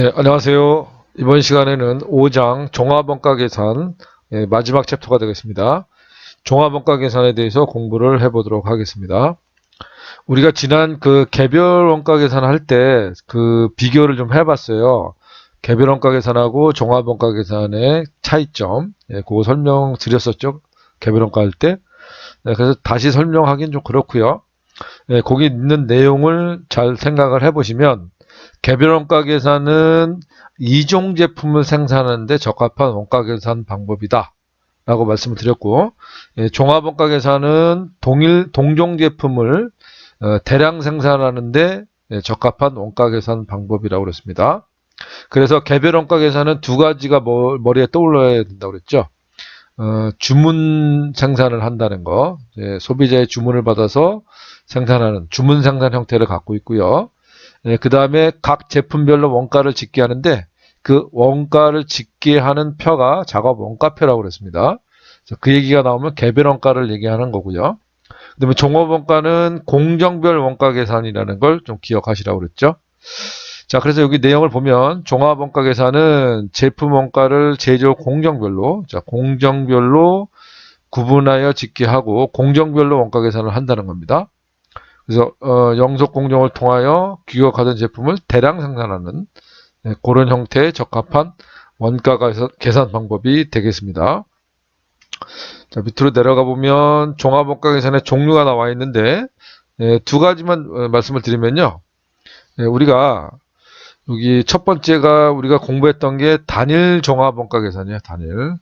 네, 안녕하세요. 이번 시간에는 5장 종합원가 계산 마지막 챕터가 되겠습니다. 종합원가 계산에 대해서 공부를 해보도록 하겠습니다. 우리가 지난 그 개별 원가 계산할 때 그 비교를 좀 해봤어요. 개별 원가 계산하고 종합 원가 계산의 차이점, 그거 설명드렸었죠. 개별 원가 할 때. 그래서 다시 설명하기는 좀 그렇고요. 거기 있는 내용을 잘 생각을 해보시면 개별 원가 계산은 이종 제품을 생산하는데 적합한 원가 계산 방법이다 라고 말씀을 드렸고, 종합 원가 계산은 동종 제품을 대량 생산하는데 적합한 원가 계산 방법이라고 그랬습니다. 그래서 개별 원가 계산은 두 가지가 머리에 떠올라야 된다고 그랬죠. 주문 생산을 한다는 거, 소비자의 주문을 받아서 생산하는 주문 생산 형태를 갖고 있고요. 그 다음에 각 제품별로 원가를 짓게 하는데 그 원가를 짓게 하는 표가 작업 원가표라고 그랬습니다. 그 얘기가 나오면 개별 원가를 얘기하는 거고요. 그 다음에 종합 원가는 공정별 원가 계산이라는 걸 좀 기억하시라고 그랬죠. 자, 그래서 여기 내용을 보면 종합 원가 계산은 제품 원가를 제조 공정별로, 공정별로 구분하여 짓게 하고 공정별로 원가 계산을 한다는 겁니다. 그래서 영속 공정을 통하여 규격화된 제품을 대량 생산하는 그런 형태에 적합한 원가 계산 방법이 되겠습니다. 자, 밑으로 내려가 보면 종합 원가 계산의 종류가 나와 있는데 두 가지만 말씀을 드리면요. 우리가 여기 첫 번째가 우리가 공부했던 게 단일 종합 원가 계산이에요. 단일.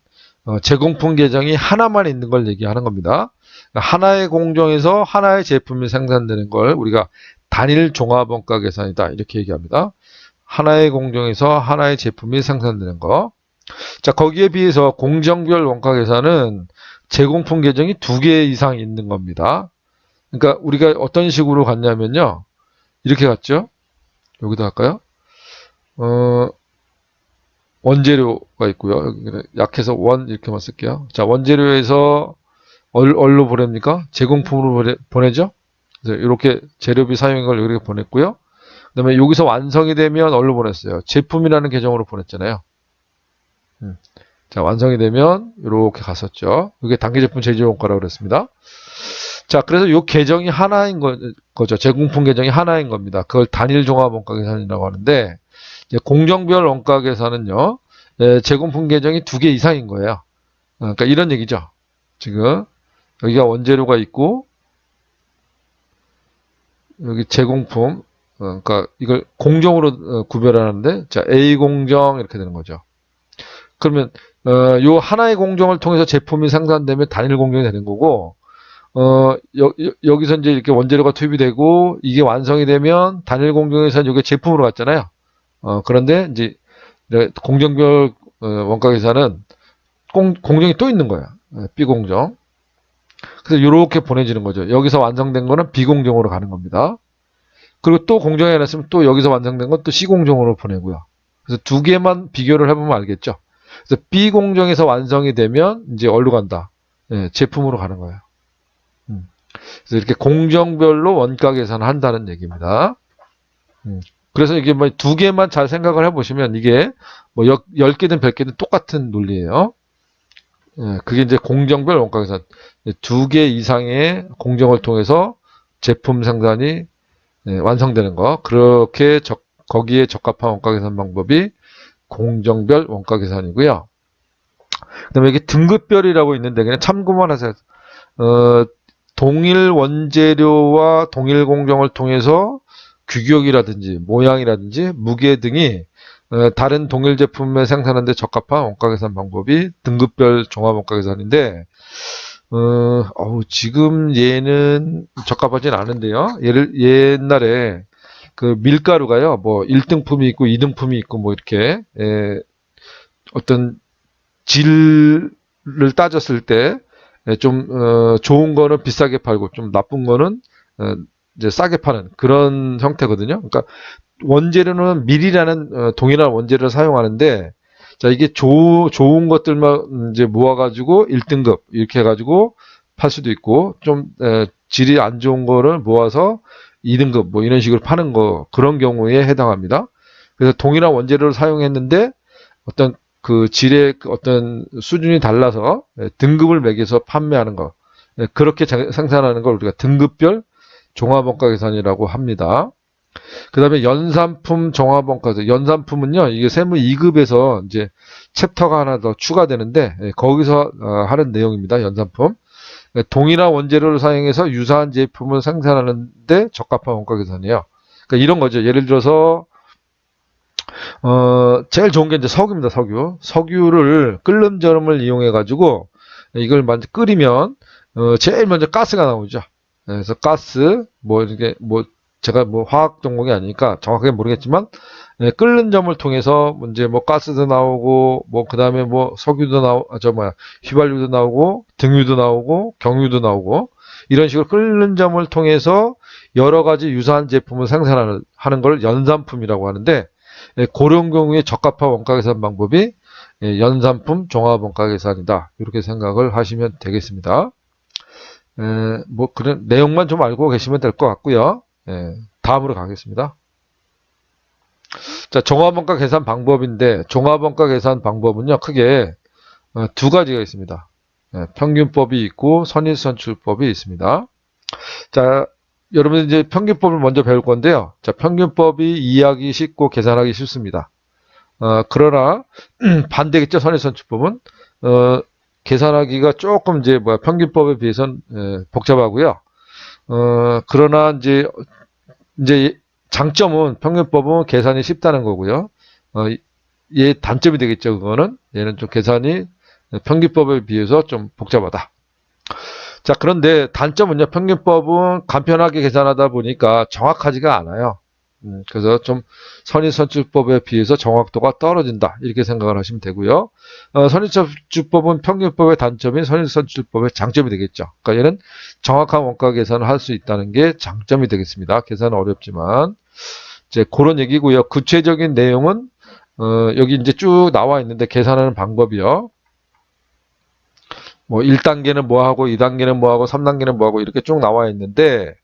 제공품 계정이 하나만 있는 걸 얘기하는 겁니다. 하나의 공정에서 하나의 제품이 생산되는 걸 우리가 단일 종합 원가 계산이다 이렇게 얘기합니다. 하나의 공정에서 하나의 제품이 생산되는 거. 자, 거기에 비해서 공정별 원가 계산은 제공품 계정이 2개 이상 있는 겁니다. 그러니까 우리가 어떤 식으로 갔냐면요. 이렇게 갔죠. 여기다 할까요? 원재료가 있고요. 약해서 원 이렇게만 쓸게요. 자, 원재료에서 얼로 보냅니까? 제공품으로 보내죠? 그래서 이렇게 재료비 사용인 걸 이렇게 보냈고요. 그 다음에 여기서 완성이 되면 얼로 보냈어요? 제품이라는 계정으로 보냈잖아요. 자, 완성이 되면 이렇게 갔었죠. 이게 단기 제품 제조 원가라고 그랬습니다. 자, 그래서 이 계정이 하나인 거죠. 제공품 계정이 하나인 겁니다. 그걸 단일 종합 원가 계산이라고 하는데, 이제 공정별 원가 계산은요, 제공품 계정이 2개 이상인 거예요. 그러니까 이런 얘기죠. 지금 여기가 원재료가 있고 여기 제공품, 그러니까 이걸 공정으로 구별하는데, 자, A 공정 이렇게 되는 거죠. 그러면 요 하나의 공정을 통해서 제품이 생산되면 단일 공정이 되는 거고, 여기서 이제 이렇게 원재료가 투입이 되고 이게 완성이 되면 단일 공정에서 이게 제품으로 갔잖아요. 그런데 이제 공정별 원가 계산은 공정이 또 있는 거야. B공정. 그래서 이렇게 보내지는 거죠. 여기서 완성된 거는 B공정으로 가는 겁니다. 그리고 또 공정에 해놨으면 또 여기서 완성된 건 또 C공정으로 보내고요. 그래서 두 개만 비교를 해보면 알겠죠. 그래서 B공정에서 완성이 되면 이제 어디로 간다? 제품으로 가는 거예요. 그래서 이렇게 공정별로 원가 계산을 한다는 얘기입니다. 그래서 이게 뭐 2개만 잘 생각을 해보시면 이게 뭐 10개든 100개든 똑같은 논리예요. 그게 이제 공정별 원가 계산. 2개 이상의 공정을 통해서 제품 생산이 완성되는 거. 그렇게 거기에 적합한 원가 계산 방법이 공정별 원가 계산이고요. 그 다음에 이게 등급별이라고 있는데 그냥 참고만 하세요. 동일 원재료와 동일 공정을 통해서 규격이라든지 모양이라든지 무게 등이 다른 동일 제품을 생산하는 데 적합한 원가 계산 방법이 등급별 종합 원가 계산인데 지금 얘는 적합하진 않은데요. 옛날에 그 밀가루가요. 뭐 1등품이 있고 2등품이 있고 뭐 이렇게 어떤 질을 따졌을 때 좀 좋은 거는 비싸게 팔고 좀 나쁜 거는 이제 싸게 파는 그런 형태거든요. 그러니까 원재료는 밀이라는 동일한 원재료를 사용하는데, 자, 이게 좋은 것들만 이제 모아가지고 1등급 이렇게 해가지고 팔 수도 있고, 좀 질이 안 좋은 거를 모아서 2등급 뭐 이런 식으로 파는 거, 그런 경우에 해당합니다. 그래서 동일한 원재료를 사용했는데 어떤 그 질의 어떤 수준이 달라서 등급을 매겨서 판매하는 거. 그렇게 생산하는 걸 우리가 등급별 종합원가 계산이라고 합니다. 그 다음에 연산품 종합원가. 연산품은요, 이게 세무 2급에서 이제 챕터가 하나 더 추가되는데, 거기서 하는 내용입니다. 연산품. 동일한 원재료를 사용해서 유사한 제품을 생산하는데 적합한 원가 계산이에요. 그러니까 이런 거죠. 예를 들어서, 제일 좋은 게 이제 석유입니다. 석유. 석유를 끓는 저름을 이용해가지고, 이걸 먼저 끓이면, 제일 먼저 가스가 나오죠. 그래서 가스, 뭐, 이렇게, 뭐, 제가 뭐 화학 전공이 아니니까 정확하게 모르겠지만, 끓는 점을 통해서 이제 뭐 가스도 나오고, 뭐, 그 다음에 뭐 석유도 휘발유도 나오고, 등유도 나오고, 경유도 나오고, 이런 식으로 끓는 점을 통해서 여러 가지 유사한 제품을 생산하는 걸 연산품이라고 하는데, 그런 경우에 적합한 원가 계산 방법이 연산품 종합 원가 계산이다. 이렇게 생각을 하시면 되겠습니다. 뭐 그런 내용만 좀 알고 계시면 될 것 같고요. 다음으로 가겠습니다. 자, 종합원가 계산 방법인데 종합원가 계산 방법은요 크게 두 가지가 있습니다. 평균법이 있고 선인선출법이 있습니다. 자, 여러분 이제 평균법을 먼저 배울 건데요. 자, 평균법이 이해하기 쉽고 계산하기 쉽습니다. 그러나 반대겠죠. 선인선출법은 계산하기가 조금 이제 평균법에 비해서는 복잡하고요. 그러나 이제 장점은 평균법은 계산이 쉽다는 거고요. 얘 단점이 되겠죠. 그거는 얘는 좀 계산이 평균법에 비해서 좀 복잡하다. 자, 그런데 단점은요. 평균법은 간편하게 계산하다 보니까 정확하지가 않아요. 그래서 좀 선인선출법에 비해서 정확도가 떨어진다. 이렇게 생각을 하시면 되고요. 선인선출법은 평균법의 단점이 선인선출법의 장점이 되겠죠. 그러니까 얘는 정확한 원가 계산을 할 수 있다는 게 장점이 되겠습니다. 계산은 어렵지만. 이제 그런 얘기고요. 구체적인 내용은 여기 이제 쭉 나와 있는데 계산하는 방법이요. 뭐 1단계는 뭐하고 2단계는 뭐하고 3단계는 뭐하고 이렇게 쭉 나와 있는데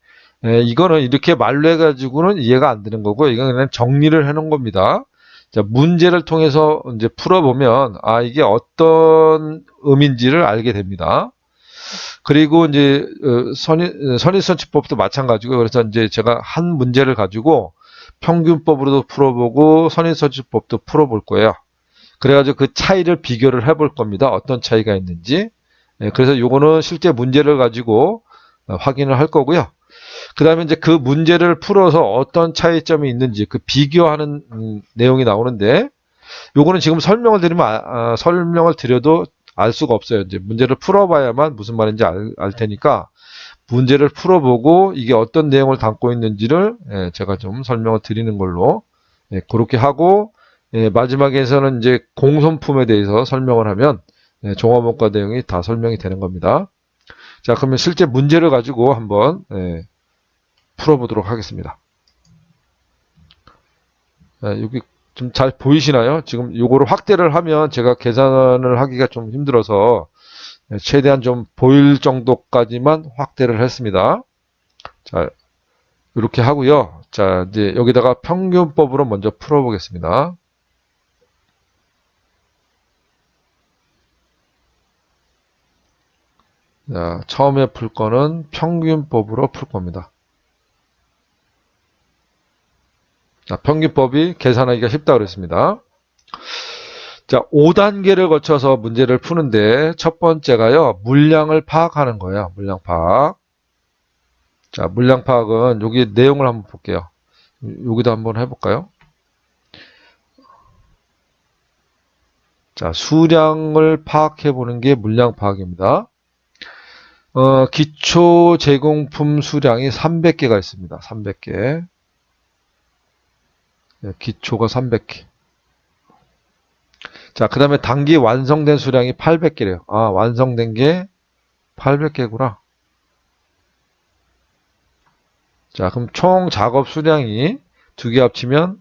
이거는 이렇게 말로 해가지고는 이해가 안 되는 거고, 이건 그냥 정리를 해 놓은 겁니다. 자, 문제를 통해서 이제 풀어보면, 이게 어떤 의미인지를 알게 됩니다. 그리고 이제, 선인선출법도 마찬가지고, 그래서 이제 제가 한 문제를 가지고 평균법으로도 풀어보고, 선인선출법도 풀어볼 거예요. 그래가지고 그 차이를 비교를 해볼 겁니다. 어떤 차이가 있는지. 그래서 요거는 실제 문제를 가지고 확인을 할 거고요. 그 다음에 이제 그 문제를 풀어서 어떤 차이점이 있는지 그 비교하는 내용이 나오는데, 요거는 지금 설명을 드려도 알 수가 없어요. 이제 문제를 풀어봐야만 무슨 말인지 알 테니까 문제를 풀어보고 이게 어떤 내용을 담고 있는지를 제가 좀 설명을 드리는 걸로 그렇게 하고, 마지막에서는 이제 공손품에 대해서 설명을 하면 종합원가 내용이 다 설명이 되는 겁니다. 자, 그러면 실제 문제를 가지고 한번 풀어보도록 하겠습니다. 여기 좀 잘 보이시나요? 지금 요거를 확대를 하면 제가 계산을 하기가 좀 힘들어서 최대한 좀 보일 정도까지만 확대를 했습니다. 자, 이렇게 하고요. 자, 이제 여기다가 평균법으로 먼저 풀어보겠습니다. 자, 처음에 풀 거는 평균법으로 풀 겁니다. 자, 평균법이 계산하기가 쉽다고 그랬습니다. 자, 5단계를 거쳐서 문제를 푸는데 첫 번째가요. 물량을 파악하는 거예요. 물량 파악. 자, 물량 파악은 여기 내용을 한번 볼게요. 여기도 한번 해볼까요? 자, 수량을 파악해 보는 게 물량 파악입니다. 기초 제공품 수량이 300개가 있습니다. 300개. 기초가 300개. 자, 그 다음에 단기 완성된 수량이 800개래요. 완성된 게 800개구나. 자, 그럼 총 작업 수량이 두 개 합치면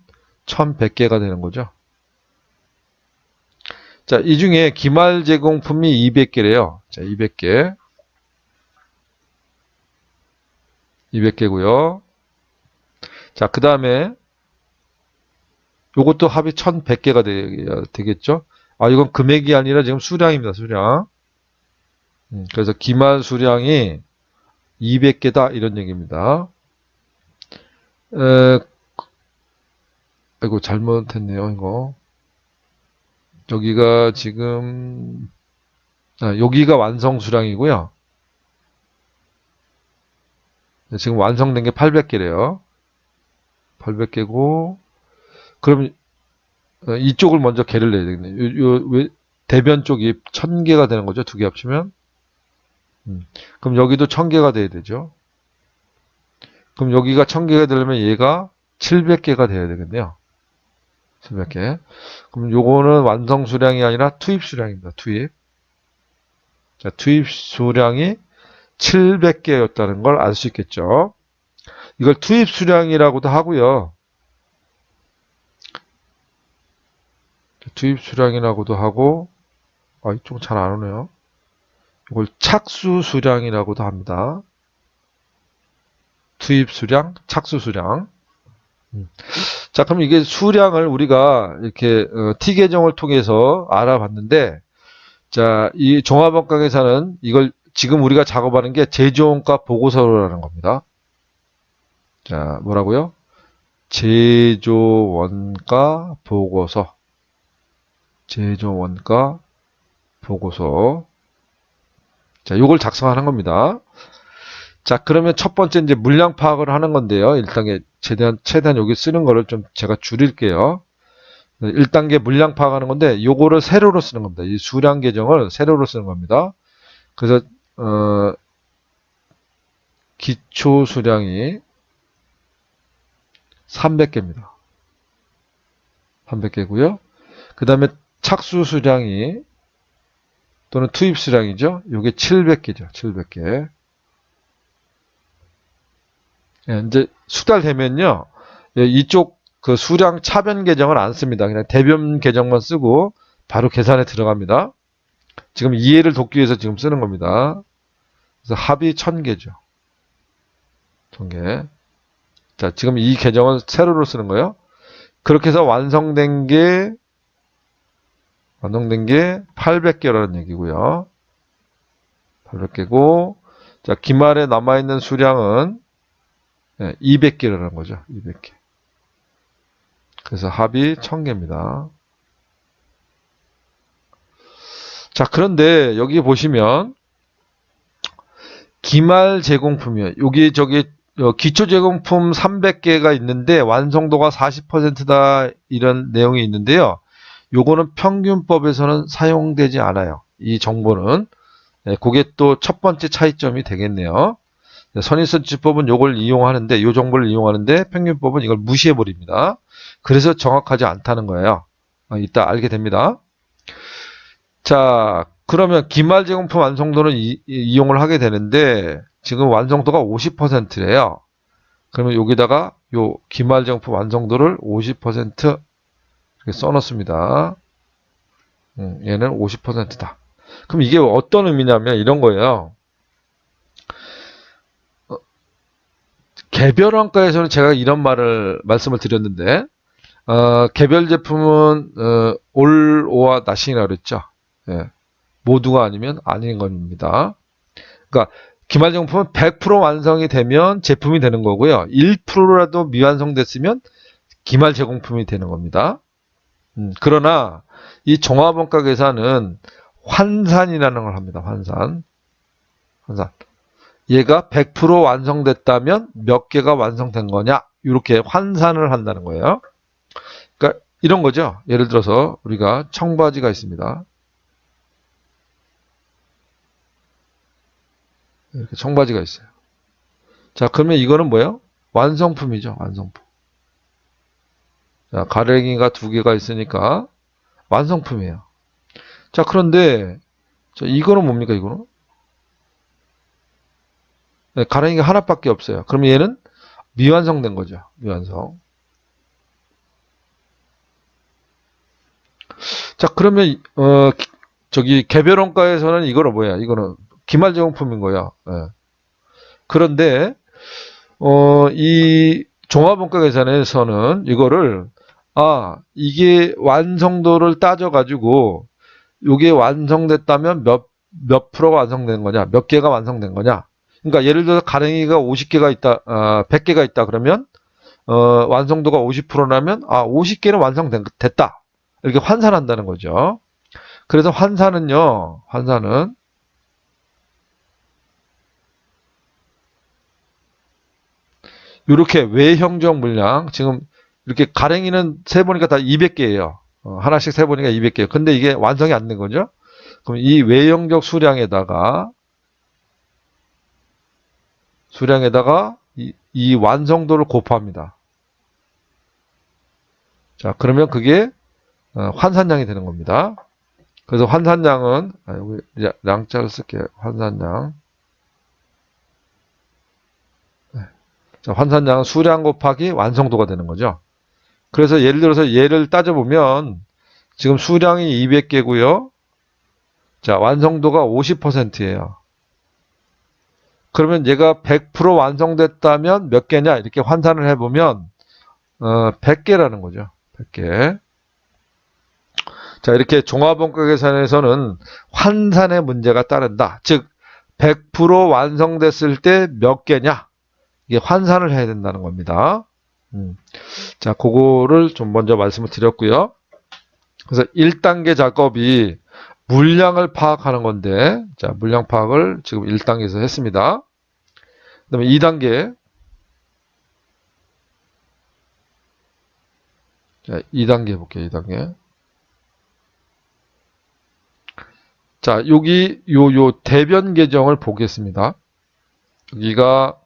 1100개가 되는 거죠. 자, 이 중에 기말 제공품이 200개래요. 자, 200개. 200개고요. 자, 그 다음에 요것도 합이 1100개가 되겠죠. 아, 이건 금액이 아니라 지금 수량입니다. 수량. 그래서 기말 수량이 200개다 이런 얘기입니다. 아이고 잘못했네요. 이거 여기가 지금 여기가 완성 수량이고요. 지금 완성된 게 800개래요. 800개고 그럼 이쪽을 먼저 개를 내야 되겠네요. 왜 대변 쪽이 1000개가 되는 거죠. 두 개 합치면. 그럼 여기도 1000개가 돼야 되죠. 그럼 여기가 1000개가 되려면 얘가 700개가 돼야 되겠네요. 700개. 그럼 요거는 완성 수량이 아니라 투입 수량입니다. 투입. 자, 투입 수량이 700개였다는 걸 알 수 있겠죠. 이걸 투입 수량이라고도 하고요. 투입 수량이라고도 하고, 이쪽 잘 안 오네요. 이걸 착수 수량이라고도 합니다. 투입 수량, 착수 수량. 자, 그럼 이게 수량을 우리가 이렇게 T 계정을 통해서 알아봤는데, 자, 이 종합원가 계산은 이걸 지금 우리가 작업하는 게 제조원가 보고서라는 겁니다. 자, 뭐라고요? 제조원가 보고서. 제조원가 보고서. 자, 요걸 작성하는 겁니다. 자, 그러면 첫 번째 이제 물량 파악을 하는 건데요. 1단계 최대한 여기 쓰는 거를 좀 제가 줄일게요. 1단계 물량 파악하는 건데 요거를 세로로 쓰는 겁니다. 이 수량 계정을 세로로 쓰는 겁니다. 그래서 기초 수량이 300개입니다. 300개고요. 그 다음에 착수 수량이 또는 투입 수량이죠. 요게 700개죠. 700개. 이제 수달되면요. 이쪽 그 수량 차변 계정을 안 씁니다. 그냥 대변 계정만 쓰고 바로 계산에 들어갑니다. 지금 이해를 돕기 위해서 지금 쓰는 겁니다. 그래서 합이 1000개죠. 1000개. 자, 지금 이 계정은 세로로 쓰는 거예요. 그렇게 해서 완성된 게 800개라는 얘기고요. 800개고, 자, 기말에 남아있는 수량은 200개라는 거죠. 200개. 그래서 합이 1000개입니다. 자, 그런데 여기 보시면 기말 제공품이요. 여기 기초 제공품 300개가 있는데 완성도가 40%다 이런 내용이 있는데요. 요거는 평균법에서는 사용되지 않아요. 이 정보는. 그게 또 첫 번째 차이점이 되겠네요. 선인선지법은 요걸 이용하는데, 요 정보를 이용하는데 평균법은 이걸 무시해버립니다. 그래서 정확하지 않다는 거예요. 이따 알게 됩니다. 자, 그러면 기말 제공품 완성도는 이용을 하게 되는데 지금 완성도가 50%래요. 그러면 여기다가 요 기말 제공품 완성도를 50% 이렇게 써놓습니다. 얘는 50%다. 그럼 이게 어떤 의미냐면 이런 거예요. 개별 원가에서는 제가 이런 말씀을 드렸는데, 개별 제품은 all or nothing이라고 그랬죠. 예. 모두가 아니면 아닌 겁니다. 그러니까 기말제공품은 100% 완성이 되면 제품이 되는 거고요. 1%라도 미완성됐으면 기말 제공품이 되는 겁니다. 그러나 이 종합원가 계산은 환산이라는 걸 합니다. 환산. 얘가 100% 완성됐다면 몇 개가 완성된 거냐? 이렇게 환산을 한다는 거예요. 그러니까 이런 거죠. 예를 들어서 우리가 청바지가 있습니다. 이렇게 청바지가 있어요. 자, 그러면 이거는 뭐예요? 완성품이죠. 완성품. 자, 가랭이가 2개가 있으니까 완성품이에요. 자, 그런데 이거는 뭡니까? 이거는? 네, 가랭이가 하나밖에 없어요. 그러면 얘는 미완성된 거죠. 미완성. 자, 그러면 개별 원가에서는 이거는 뭐야? 이거는 기말 제공품인 거야. 네. 그런데 이 종합원가 계산에서는 이거를 이게 완성도를 따져가지고, 이게 완성됐다면 몇 프로가 완성된 거냐, 몇 개가 완성된 거냐. 그러니까 예를 들어서 가랭이가 50개가 있다, 100개가 있다 그러면, 완성도가 50%라면, 50개는 완성됐다. 이렇게 환산한다는 거죠. 그래서 환산은요, 이렇게 외형적 물량, 지금 이렇게 가랭이는 세보니까 다 200개예요. 하나씩 세보니까 200개예요. 근데 이게 완성이 안 된 거죠. 그럼 이 외형적 수량에다가 이 완성도를 곱합니다. 자, 그러면 그게 환산량이 되는 겁니다. 그래서 환산량은, 여기 량자를 쓸게요. 환산량. 자, 환산량은 수량 곱하기 완성도가 되는 거죠. 그래서 예를 들어서 얘를 따져보면 지금 수량이 200개고요. 자, 완성도가 50%예요. 그러면 얘가 100% 완성됐다면 몇 개냐? 이렇게 환산을 해보면 100개라는 거죠. 100개. 자, 이렇게 종합원가 계산에서는 환산의 문제가 따른다. 즉 100% 완성됐을 때 몇 개냐? 이게 환산을 해야 된다는 겁니다. 자, 그거를 좀 먼저 말씀을 드렸고요. 그래서 1단계 작업이 물량을 파악하는 건데, 자, 물량 파악을 지금 1단계에서 했습니다. 그 다음에 2단계. 자, 2단계 볼게요, 2단계. 자, 여기, 요 대변 계정을 보겠습니다. 여기가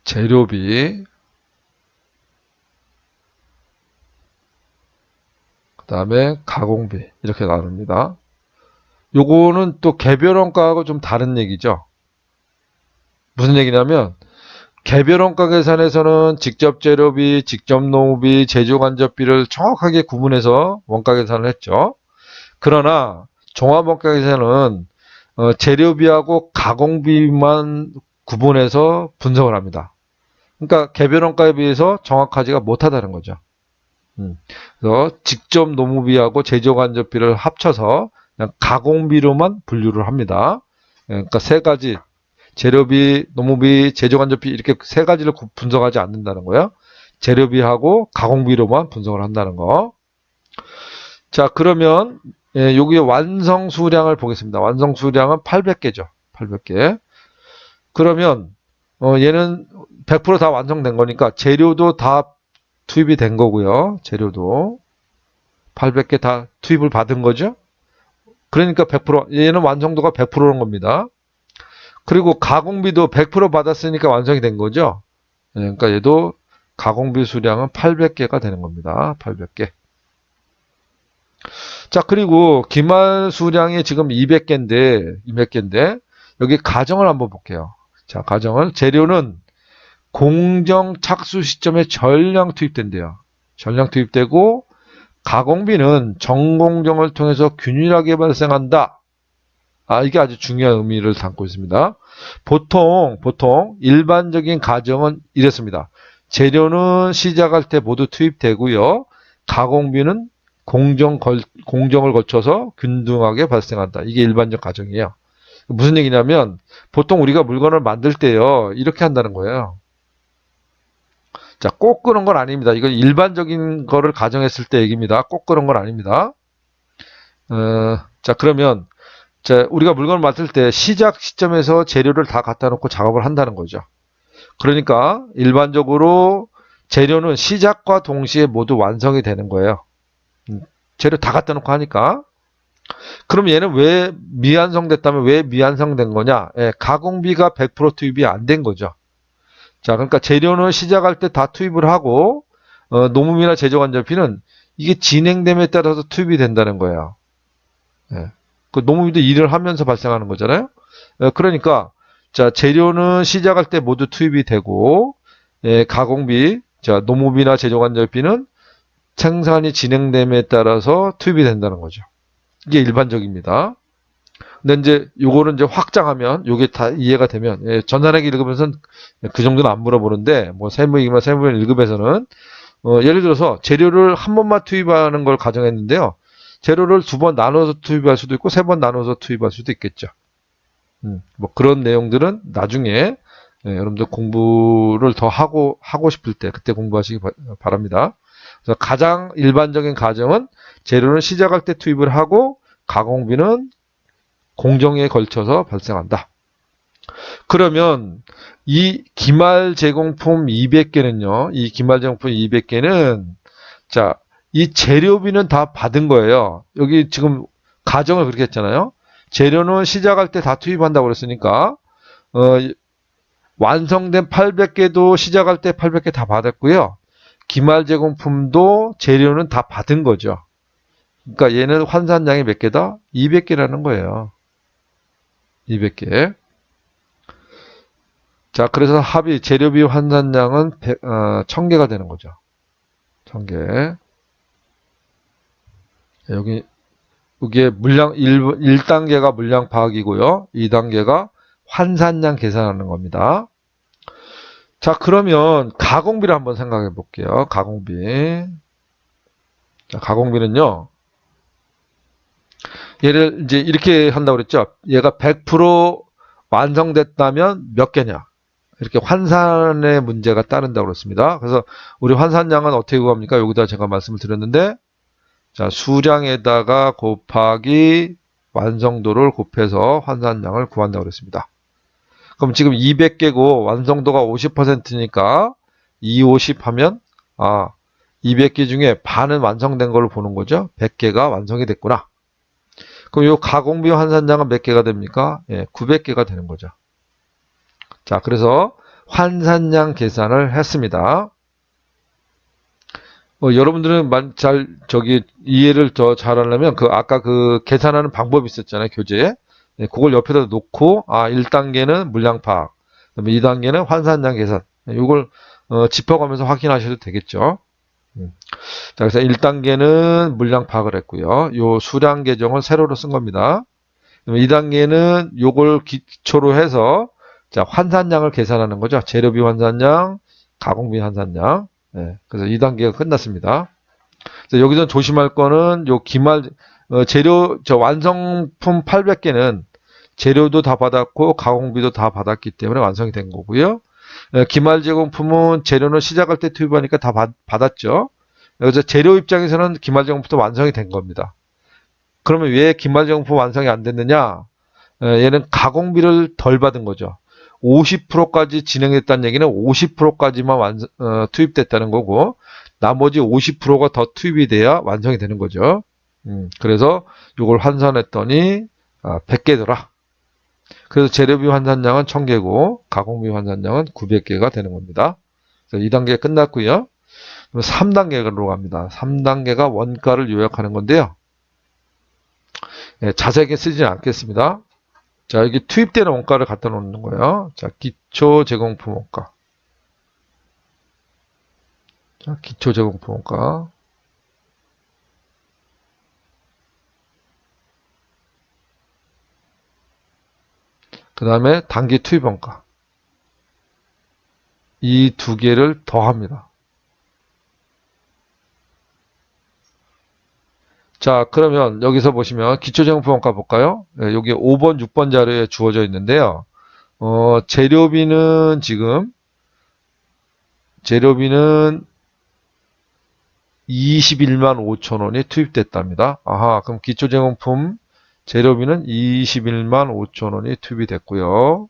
재료비, 그 다음에 가공비, 이렇게 나눕니다. 요거는 또 개별원가하고 좀 다른 얘기죠. 무슨 얘기냐면, 개별원가 계산에서는 직접 재료비, 직접 노무비, 제조간접비를 정확하게 구분해서 원가 계산을 했죠. 그러나 종합원가 계산은 재료비하고 가공비만 구분해서 분석을 합니다. 그러니까 개별원가에 비해서 정확하지가 못하다는 거죠. 그래서 직접 노무비하고 제조간접비를 합쳐서 그냥 가공비로만 분류를 합니다. 그러니까 세 가지, 재료비, 노무비, 제조간접비 이렇게 세 가지를 분석하지 않는다는 거예요. 재료비하고 가공비로만 분석을 한다는 거. 자, 그러면 여기 완성 수량을 보겠습니다. 완성 수량은 800개죠. 800개. 그러면 얘는 100% 다 완성된 거니까 재료도 다 투입이 된 거고요. 재료도 800개 다 투입을 받은 거죠. 그러니까 100%, 얘는 완성도가 100%인 겁니다. 그리고 가공비도 100% 받았으니까 완성이 된 거죠. 그러니까 얘도 가공비 수량은 800개가 되는 겁니다. 800개. 자, 그리고 기말 수량이 지금 200개인데 여기 가정을 한번 볼게요. 자, 가정을 재료는 공정 착수 시점에 전량 투입된대요. 전량 투입되고 가공비는 정공정을 통해서 균일하게 발생한다. 이게 아주 중요한 의미를 담고 있습니다. 보통 일반적인 가정은 이랬습니다. 재료는 시작할 때 모두 투입되고요. 가공비는 공정을 거쳐서 균등하게 발생한다. 이게 일반적 가정이에요. 무슨 얘기냐면 보통 우리가 물건을 만들 때요. 이렇게 한다는 거예요. 자, 꼭 그런 건 아닙니다. 이건 일반적인 거를 가정했을 때 얘기입니다. 꼭 그런 건 아닙니다. 자, 그러면 자, 우리가 물건을 만들 때 시작 시점에서 재료를 다 갖다 놓고 작업을 한다는 거죠. 그러니까 일반적으로 재료는 시작과 동시에 모두 완성이 되는 거예요. 재료 다 갖다 놓고 하니까. 그럼 얘는 왜 미완성됐다면 왜 미완성된 거냐? 가공비가 100% 투입이 안 된 거죠. 자, 그러니까 재료는 시작할 때 다 투입을 하고 노무비나 제조간접비는 이게 진행됨에 따라서 투입이 된다는 거예요. 그 노무비도 일을 하면서 발생하는 거잖아요. 그러니까 자, 재료는 시작할 때 모두 투입이 되고 가공비, 자, 노무비나 제조간접비는 생산이 진행됨에 따라서 투입이 된다는 거죠. 이게 일반적입니다. 근데 이제 요거는 이제 확장하면 요게 다 이해가 되면 예, 전산회계 1급에서는 그 정도는 안 물어보는데 뭐 세무이기만 세무위원 1급에서는 예를 들어서 재료를 한 번만 투입하는 걸 가정했는데요. 재료를 두 번 나눠서 투입할 수도 있고 세 번 나눠서 투입할 수도 있겠죠. 뭐 그런 내용들은 나중에 예, 여러분들 공부를 더 하고 싶을 때 그때 공부하시기 바랍니다. 그래서 가장 일반적인 가정은 재료는 시작할 때 투입을 하고 가공비는 공정에 걸쳐서 발생한다. 그러면 이 기말 제공품 200개는요. 이 기말 제공품 200개는 자, 이 재료비는 다 받은 거예요. 여기 지금 가정을 그렇게 했잖아요. 재료는 시작할 때 다 투입한다고 그랬으니까 완성된 800개도 시작할 때 800개 다 받았고요. 기말 제공품도 재료는 다 받은 거죠. 그러니까 얘는 환산량이 몇 개다? 200개라는 거예요. 200개. 자, 그래서 합의 재료비 환산량은 1000개가 되는 거죠. 1000개. 여기에 물량 1단계가 물량 파악이고요. 2단계가 환산량 계산하는 겁니다. 자, 그러면 가공비를 한번 생각해 볼게요. 가공비. 자, 가공비는요. 얘를 이제 이렇게 한다고 그랬죠. 얘가 100% 완성됐다면 몇 개냐. 이렇게 환산의 문제가 따른다고 그랬습니다. 그래서 우리 환산량은 어떻게 구합니까? 여기다 제가 말씀을 드렸는데 자, 수량에다가 곱하기 완성도를 곱해서 환산량을 구한다고 그랬습니다. 그럼 지금 200개고 완성도가 50%니까 250 하면 200개 중에 반은 완성된 걸로 보는 거죠. 100개가 완성이 됐구나. 그럼 이 가공비 환산량은 몇 개가 됩니까? 예, 900개가 되는 거죠. 자, 그래서 환산량 계산을 했습니다. 여러분들은 이해를 더 잘하려면 아까 계산하는 방법이 있었잖아요, 교재에. 네, 그걸 옆에다 놓고 1단계는 물량 파악, 그다음에 2단계는 환산량 계산. 이걸 짚어가면서 확인하셔도 되겠죠. 자, 그래서 1단계는 물량 파악을 했고요. 요 수량 계정을 세로로 쓴 겁니다. 2단계는 요걸 기초로 해서 자, 환산량을 계산하는 거죠. 재료비 환산량, 가공비 환산량. 네, 그래서 2단계가 끝났습니다. 여기서 조심할 거는 요 완성품 800개는 재료도 다 받았고 가공비도 다 받았기 때문에 완성이 된 거고요. 기말 제공품은 재료는 시작할 때 투입하니까 다 받았죠. 그래서 재료 입장에서는 기말 제공품도 완성이 된 겁니다. 그러면 왜 기말 제공품 완성이 안 됐느냐? 얘는 가공비를 덜 받은 거죠. 50%까지 진행됐다는 얘기는 50%까지만 투입됐다는 거고 나머지 50%가 더 투입이 돼야 완성이 되는 거죠. 그래서 이걸 환산했더니 100개더라. 그래서 재료비 환산량은 1000개고 가공비 환산량은 900개가 되는 겁니다. 그래서 2단계 끝났고요. 3단계로 갑니다. 3단계가 원가를 요약하는 건데요. 자세하게 쓰지는 않겠습니다. 자, 여기 투입되는 원가를 갖다 놓는 거예요. 자, 기초 제공품 원가. 자, 기초 제공품 원가. 그 다음에 단기 투입 원가. 이 두 개를 더합니다. 자, 그러면 여기서 보시면 기초제공품 원가 볼까요? 네, 여기 5번, 6번 자료에 주어져 있는데요. 재료비는 21만 5천 원이 투입됐답니다. 그럼 기초제공품 재료비는 21만 5천 원이 투입이 됐고요.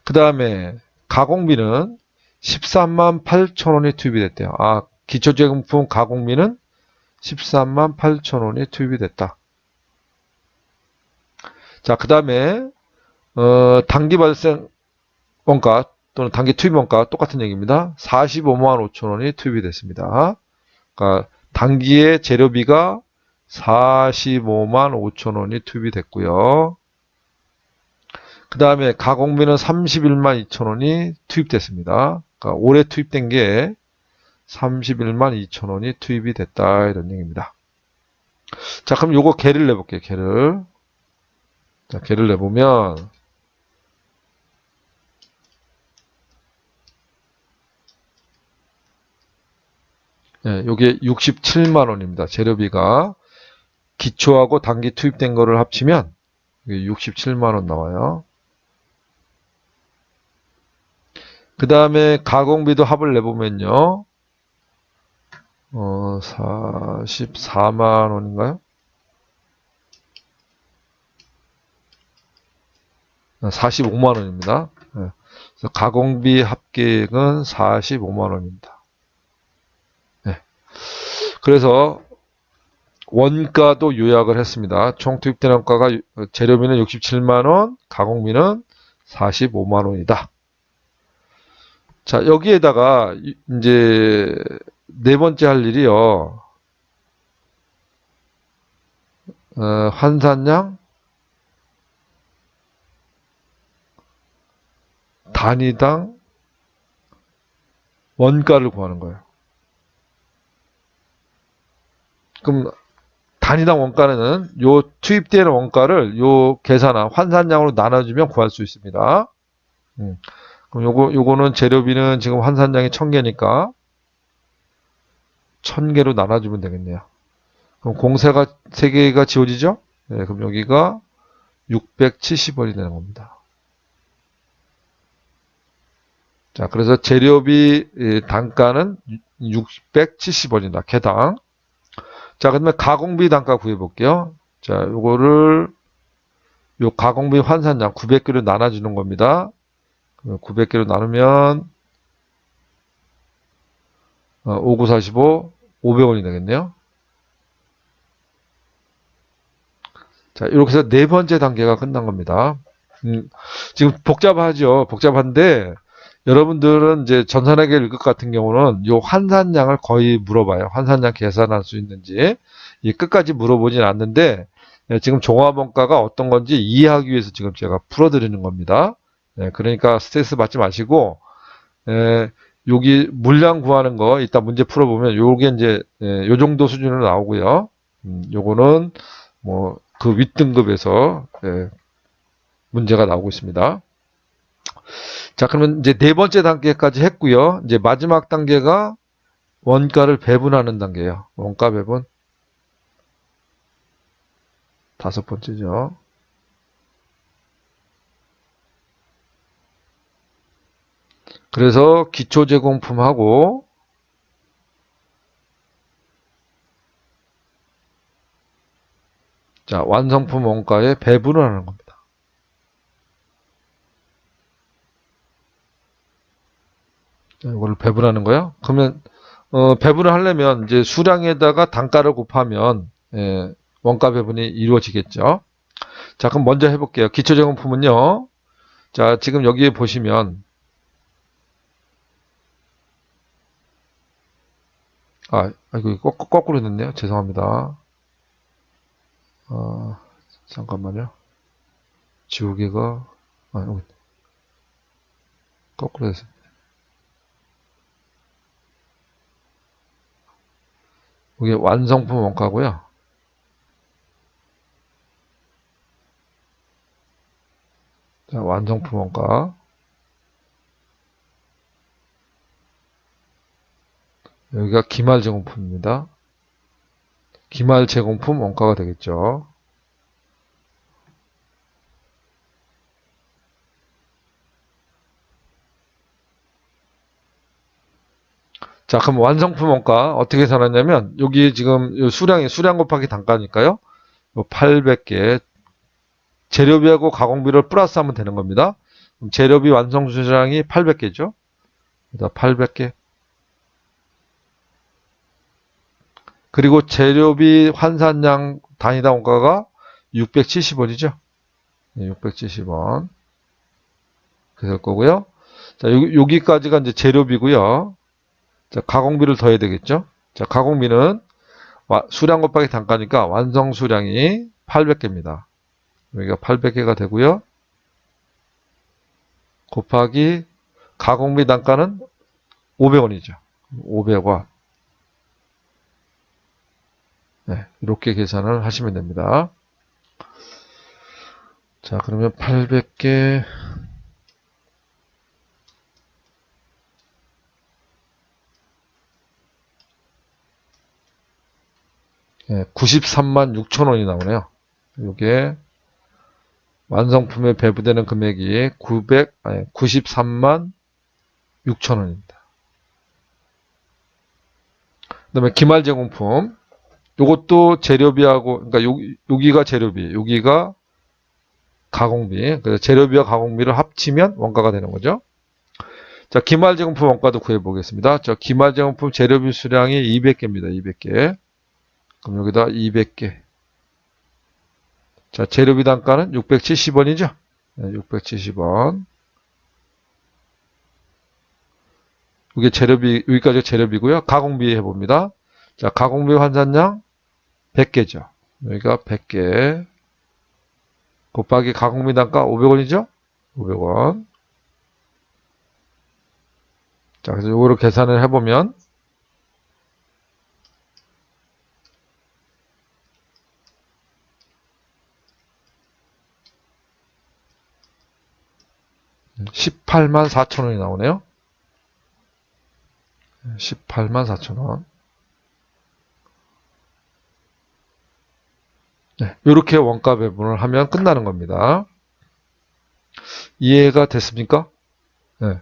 그 다음에 가공비는 13만 8천 원이 투입이 됐대요. 기초제공품 가공비는 13만 8천 원이 투입이 됐다. 자, 그 다음에 단기 발생 원가 또는 단기 투입 원가 똑같은 얘기입니다. 45만 5천 원이 투입이 됐습니다. 그러니까 단기의 재료비가 45만 5천 원이 투입이 됐고요. 그 다음에 가공비는 31만 2천 원이 투입됐습니다. 그러니까 올해 투입된 게 31만 2천 원이 투입이 됐다 이런 얘기입니다. 자, 그럼 요거 개를 내볼게요. 개를. 자, 개를 내보면 예, 요게 67만 원입니다. 재료비가 기초하고 단기 투입된 거를 합치면 67만 원 나와요. 그 다음에 가공비도 합을 내보면요. 44만 원인가요? 45만 원입니다. 예. 그래서 가공비 합계액은 45만 원입니다. 예. 그래서 원가도 요약을 했습니다. 총 투입된 원가가 재료비는 67만 원, 가공비는 45만 원이다. 자, 여기에다가 이제 네 번째 할 일이요. 환산량, 단위당 원가를 구하는 거예요. 그럼 단위당 원가는 요 투입되는 원가를 요 계산한 환산량으로 나눠주면 구할 수 있습니다. 그럼 요거는 재료비는 지금 환산량이 1000개니까 1000개로 나눠주면 되겠네요. 그럼 공세가 3개가 지워지죠? 네, 그럼 여기가 670원이 되는 겁니다. 자, 그래서 재료비 단가는 670원이다. 개당. 자, 그러면 가공비 단가 구해볼게요. 자, 요거를 요 가공비 환산량 900개로 나눠주는 겁니다. 900개로 나누면 5945 500원이 되겠네요. 자, 이렇게 해서 네 번째 단계가 끝난 겁니다. 지금 복잡하죠. 복잡한데 여러분들은 이제 전산회계 1급 같은 경우는 요 환산량을 거의 물어봐요. 환산량 계산할 수 있는지. 이 끝까지 물어보진 않는데 지금 종합원가가 어떤 건지 이해하기 위해서 지금 제가 풀어드리는 겁니다. 그러니까 스트레스 받지 마시고 여기 물량 구하는 거 이따 문제 풀어보면 요게 이제 요 정도 수준으로 나오고요. 요거는 뭐 그 윗등급에서 문제가 나오고 있습니다. 자, 그러면 이제 네 번째 단계까지 했고요. 이제 마지막 단계가 원가를 배분하는 단계예요. 원가 배분. 다섯 번째죠. 그래서 기초 제공품하고 자, 완성품 원가에 배분을 하는 겁니다. 자, 이거를 배분하는 거요. 그러면 배분을 하려면 이제 수량에다가 단가를 곱하면 원가 배분이 이루어지겠죠. 자, 그럼 먼저 해볼게요. 기초 제공품은요. 자, 지금 여기에 보시면 이거 거꾸로 됐네요. 죄송합니다. 잠깐만요. 지우개가 여기 거꾸로 됐습니다. 이게 완성품 원가고요. 자, 완성품 원가. 여기가 기말 제공품입니다. 기말 제공품 원가가 되겠죠. 자, 그럼 완성품 원가 어떻게 계산하냐면 여기 지금 수량 곱하기 단가니까요. 800개 재료비하고 가공비를 플러스하면 되는 겁니다. 그럼 재료비 완성 수량이 800개죠. 800개. 그리고 재료비 환산량 단위당 원가가 670원이죠. 670원. 그럴 거고요. 자, 여기까지가 이제 재료비고요. 자, 가공비를 더해야 되겠죠. 자, 가공비는 수량 곱하기 단가니까 완성 수량이 800개입니다. 여기가 800개가 되고요. 곱하기 가공비 단가는 500원이죠. 500원. 네, 이렇게 계산을 하시면 됩니다. 자, 그러면 800개 93만 6천 원이 나오네요. 이게 완성품에 배부되는 금액이 93만 6천 원입니다. 그 다음에 기말 제공품. 요것도 재료비하고, 그러니까 여기가 재료비, 여기가 가공비. 그래서 재료비와 가공비를 합치면 원가가 되는 거죠. 자, 기말 제공품 원가도 구해보겠습니다. 자, 기말 제공품 재료비 수량이 200개입니다. 200개. 그럼 여기다 200개. 자, 재료비 단가는 670원이죠? 네, 670원. 이게 재료비, 여기까지 재료비고요. 가공비 해봅니다. 자, 가공비 환산량 100개죠. 여기가 100개. 곱하기 가공비 단가 500원이죠? 500원. 자, 그래서 이거로 계산을 해보면, (18만 4천 원이) 나오네요. 18만 4천 원. 네, 이렇게 원가 배분을 하면 끝나는 겁니다. 이해가 됐습니까? 네.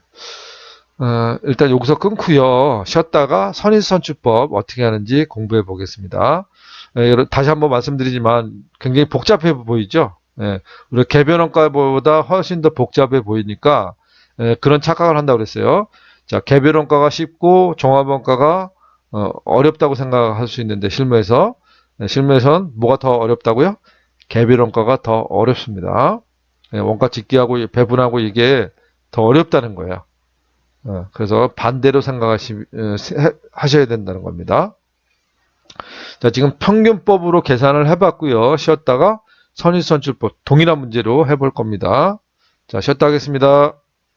일단 여기서 끊고요. 쉬었다가 선인선출법 어떻게 하는지 공부해 보겠습니다. 다시 한번 말씀드리지만 굉장히 복잡해 보이죠? 우리 개별원가보다 훨씬 더 복잡해 보이니까 그런 착각을 한다고 그랬어요. 자, 개별원가가 쉽고 종합원가가 어렵다고 생각할 수 있는데 실무에선 뭐가 더 어렵다고요? 개별원가가 더 어렵습니다. 원가 짓기하고 배분하고 이게 더 어렵다는 거예요. 그래서 반대로 하셔야 된다는 겁니다. 자, 지금 평균법으로 계산을 해봤고요. 쉬었다가 선인선출법 동일한 문제로 해볼 겁니다. 자, 쉬었다 하겠습니다.